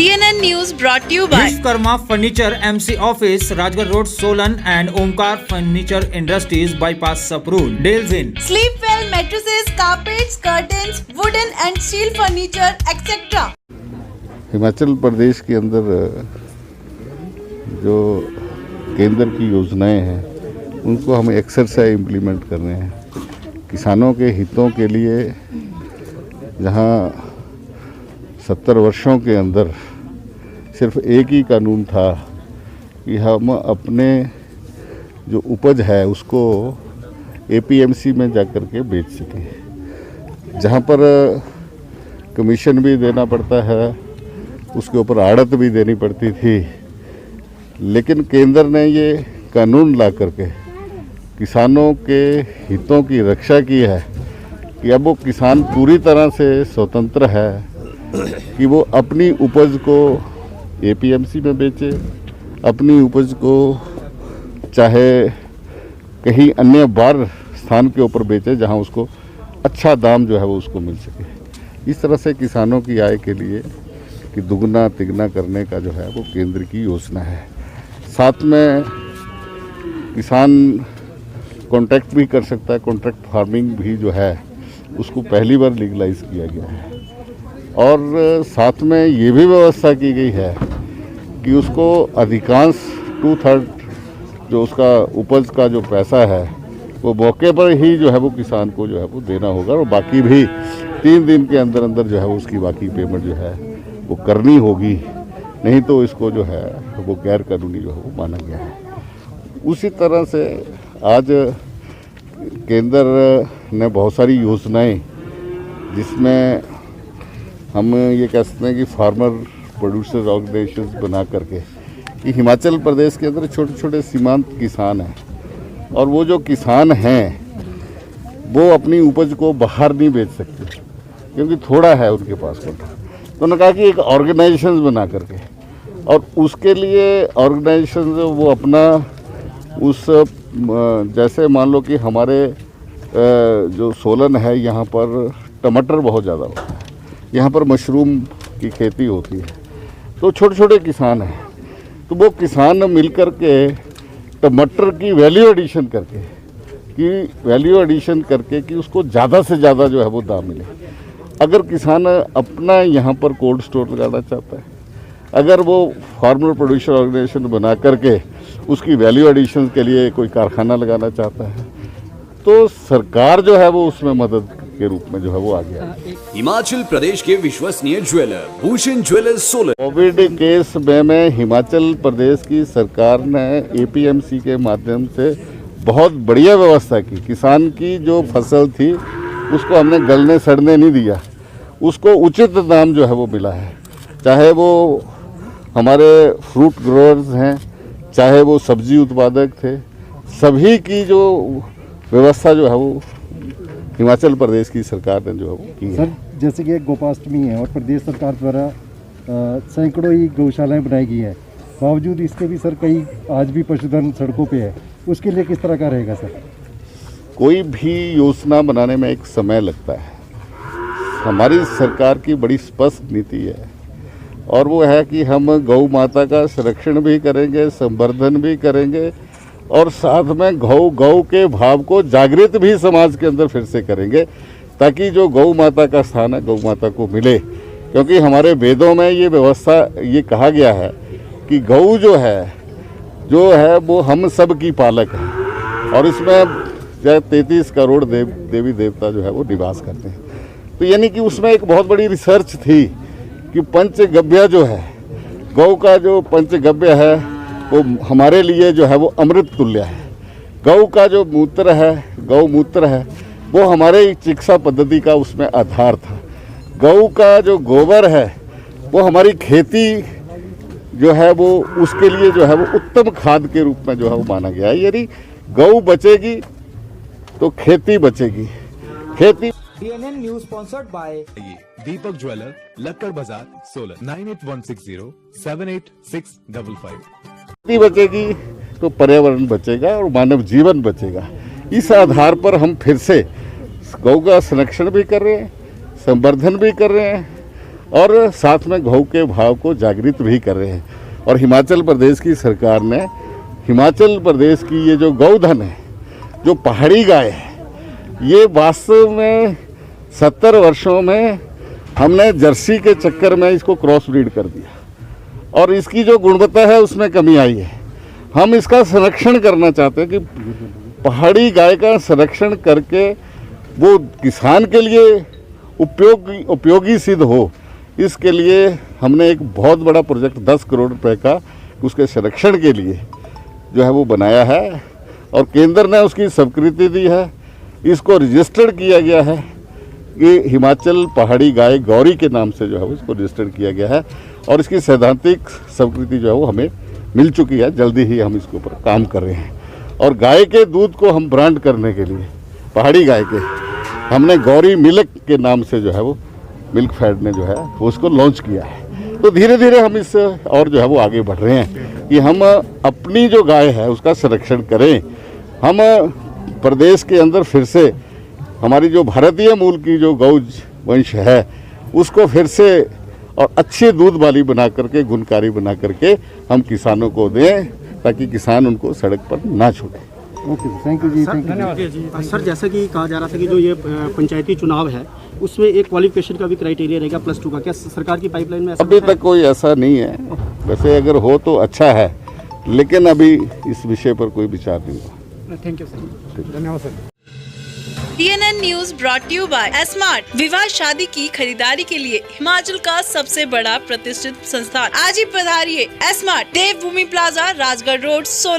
DNN News brought to you by Vishwakarma Furniture MC Office, Rajgarh Road, Solan, and Omkar Furniture Industries, Bypass Saprun, Dales Inn. Sleep Well mattresses, carpets, curtains, wooden and steel furniture, etc. Himachal Pradesh के अंदर जो केंद्र की योजनाएं हैं उनको हम exercise implement कर रहे हैं। किसानों के हितों के लिए जहां 70 वर्षों के अंदर सिर्फ एक ही कानून था कि हम अपने जो उपज है उसको APMC में जाकर के बेच सकें, जहां पर कमीशन भी देना पड़ता है, उसके ऊपर आड़त भी देनी पड़ती थी। लेकिन केंद्र ने ये कानून ला करके किसानों के हितों की रक्षा की है कि अब वो किसान पूरी तरह से स्वतंत्र है कि वो अपनी उपज को APMC में बेचे, अपनी उपज को चाहे कहीं अन्य बाहर स्थान के ऊपर बेचे जहां उसको अच्छा दाम जो है वो उसको मिल सके। इस तरह से किसानों की आय के लिए कि दुगना तिगना करने का जो है वो केंद्र की योजना है। साथ में किसान कॉन्ट्रैक्ट भी कर सकता है, कॉन्ट्रैक्ट फार्मिंग भी जो है उसको पहली बार लीगलाइज किया गया है। और साथ में ये भी व्यवस्था की गई है कि उसको अधिकांश 2/3 जो उसका उपज का जो पैसा है वो मौके पर ही जो है वो किसान को जो है वो देना होगा, और बाकी भी 3 दिन के अंदर अंदर जो है उसकी बाकी पेमेंट जो है वो करनी होगी, नहीं तो इसको जो है वो गैर कानूनी जो है वो माना गया है। उसी तरह से आज केंद्र ने बहुत सारी योजनाएं जिसमें हम ये कह सकते हैं कि फार्मर प्रोड्यूसर ऑर्गेनाइजेशंस बना करके कि हिमाचल प्रदेश के अंदर छोटे छोटे सीमांत किसान हैं, और वो जो किसान हैं वो अपनी उपज को बाहर नहीं बेच सकते क्योंकि थोड़ा है उनके पास कोटा। तो उन्होंने कहा कि एक ऑर्गेनाइजेशन बना करके, और उसके लिए ऑर्गेनाइजेशन वो अपना उस जैसे मान लो कि हमारे जो सोलन है यहाँ पर टमाटर बहुत ज़्यादा होता है, यहाँ पर मशरूम की खेती होती है, तो छोटे छोटे किसान हैं, तो वो किसान मिल कर के टमाटर की वैल्यू एडिशन करके कि उसको ज़्यादा से ज़्यादा जो है वो दाम मिले। अगर किसान अपना यहाँ पर कोल्ड स्टोर लगाना चाहता है, अगर वो फार्मर प्रोड्यूसर ऑर्गेनाइजेशन बना करके उसकी वैल्यू एडिशन के लिए कोई कारखाना लगाना चाहता है, तो सरकार जो है वो उसमें मदद के रूप में जो है वो आ गया। हिमाचल प्रदेश के विश्वसनीय jeweller Bhushan jewellers Solan. Covid case में हिमाचल प्रदेश की सरकार ने APMC के माध्यम से बहुत बढ़िया व्यवस्था की। किसान की जो फसल थी उसको हमने गलने सड़ने नहीं दिया, उसको उचित दाम जो है वो मिला है। चाहे वो हमारे फ्रूट ग्रोअर्स हैं, चाहे वो सब्जी उत्पादक थे, सभी की जो व्यवस्था जो है वो हिमाचल प्रदेश की सरकार ने जो है वो की है। सर, जैसे कि एक गोपाष्टमी है और प्रदेश सरकार द्वारा सैकड़ों ही गौशालाएं बनाई गई है, बावजूद इसके भी सर कई आज भी पशुधन सड़कों पे है, उसके लिए किस तरह का रहेगा सर? कोई भी योजना बनाने में एक समय लगता है। हमारी सरकार की बड़ी स्पष्ट नीति है, और वो है कि हम गौ माता का संरक्षण भी करेंगे, संवर्धन भी करेंगे, और साथ में गौ के भाव को जागृत भी समाज के अंदर फिर से करेंगे, ताकि जो गौ माता का स्थान है गौ माता को मिले। क्योंकि हमारे वेदों में ये व्यवस्था ये कहा गया है कि गौ जो है वो हम सब की पालक है, और इसमें 33 करोड़ देवी देवता जो है वो निवास करते हैं। तो यानी कि उसमें एक बहुत बड़ी रिसर्च थी कि पंचगव्य जो है, गौ का जो पंचगव्य है वो हमारे लिए जो है वो अमृत तुल्य है। गौ का जो मूत्र है, गौमूत्र है, वो हमारे चिकित्सा पद्धति का उसमें आधार था। गौ का जो गोबर है वो हमारी खेती जो है वो उसके लिए जो है वो उत्तम खाद के रूप में जो है वो माना गया है। यदि गौ बचेगी तो खेती बचेगी। खेती DNN News sponsored by Deepak jeweller, Lakkar Bazaar, Solan 9816078655। खेती बचेगी तो पर्यावरण बचेगा और मानव जीवन बचेगा। इस आधार पर हम फिर से गौ का संरक्षण भी कर रहे हैं, संवर्धन भी कर रहे हैं, और साथ में गौ के भाव को जागृत भी कर रहे हैं। और हिमाचल प्रदेश की सरकार ने हिमाचल प्रदेश की ये जो गौधन है, जो पहाड़ी गाय है, ये वास्तव में 70 वर्षों में हमने जर्सी के चक्कर में इसको क्रॉस ब्रीड कर दिया और इसकी जो गुणवत्ता है उसमें कमी आई है। हम इसका संरक्षण करना चाहते हैं कि पहाड़ी गाय का संरक्षण करके वो किसान के लिए उपयोगी सिद्ध हो। इसके लिए हमने एक बहुत बड़ा प्रोजेक्ट 10 करोड़ रुपए का उसके संरक्षण के लिए जो है वो बनाया है और केंद्र ने उसकी स्वीकृति दी है। इसको रजिस्टर्ड किया गया है कि हिमाचल पहाड़ी गाय गौरी के नाम से जो है इसको रजिस्टर्ड किया गया है और इसकी सैद्धांतिक स्वीकृति जो है वो हमें मिल चुकी है। जल्दी ही हम इसके ऊपर काम कर रहे हैं और गाय के दूध को हम ब्रांड करने के लिए पहाड़ी गाय के हमने गौरी मिल्क के नाम से जो है वो मिल्क फैड ने जो है वो उसको लॉन्च किया है। तो धीरे धीरे हम इससे और जो है वो आगे बढ़ रहे हैं कि हम अपनी जो गाय है उसका संरक्षण करें। हम प्रदेश के अंदर फिर से हमारी जो भारतीय मूल की जो गौ वंश है उसको फिर से और अच्छे दूध वाली बना करके, गुणकारी बना करके हम किसानों को दें ताकि किसान उनको सड़क पर ना छोड़े। Okay, thank you ji, thank you. Sir, जैसा कि कहा जा रहा था कि जो ये पंचायती चुनाव है उसमें एक क्वालिफिकेशन का भी क्राइटेरिया रहेगा +2 का, क्या सरकार की पाइपलाइन में ऐसा अभी तक कोई ऐसा नहीं है। वैसे अगर हो तो अच्छा है, लेकिन अभी इस विषय पर कोई विचार नहीं हुआ। थैंक यू सर, धन्यवाद sir. TNN news brought you by smart. विवाह शादी की खरीदारी के लिए हिमाचल का सबसे बड़ा प्रतिष्ठित संस्थान। आज ही पधारिए स्मार्ट, देवभूमि प्लाजा, राजगढ़ रोड, सोलन।